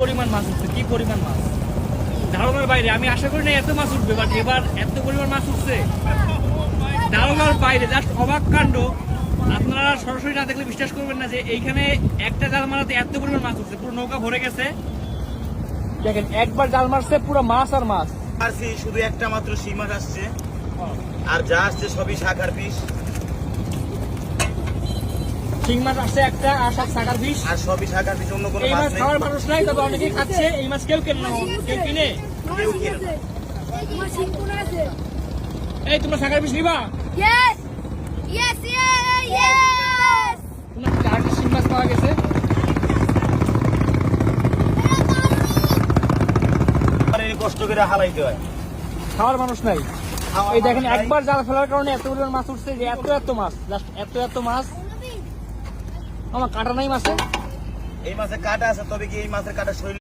পরিমাণ মাছ উঠছে, কি পরিমাণ মাছ ধারণার বাইরে। আমি আশা করি না এত মাছ উঠবে, বাট এবার এত পরিমাণ মাছ উঠছে ধারণার বাইরে, জাস্ট অবাক কাণ্ড। আপনারা সরাসরি না দেখলে বিশ্বাস করবেন না যে এইখানে একটা জাল মারাতে এত পরিমাণ মাছ উঠছে, পুরো নৌকা ভরে গেছে। দেখেন একবার জাল মারছে পুরো মাছ আর মাছ। আর শুধু একটা মাত্র শিং মাছ আসছে, আর যা আসছে সবই শাখার পিস। শিং মাছ আসছে একটা, আর সব শাকার পিস, আর সবই শাখার পিস, অন্য কোনো এই মাছ মাছ নেই। খাওয়ার মানুষ নাই, তবে অনেকেই খাচ্ছে এই মাছ। কেউ কেন কেউ কিনে, কেউ কিনে না। এই তোমরা শাকার পিস নিবা? Yes! Yes, yes, yes! তোমরা কার শিং মাছ পাওয়া গেছে? আর এই কষ্ট করে হালাইতে হয়, খাওয়ার মানুষ নাই। খাওয়ার এই দেখেন মানুষ নাই। একবার জাল ফেলার কারণে এত পরিমাণ মাছ উঠছে যে এত মাছ, জাস্ট এত মাছ। আমার কাটা নাই মাছে। এই মাছের কাটা আছে, তবে কি এই মাছের কাটা শরীর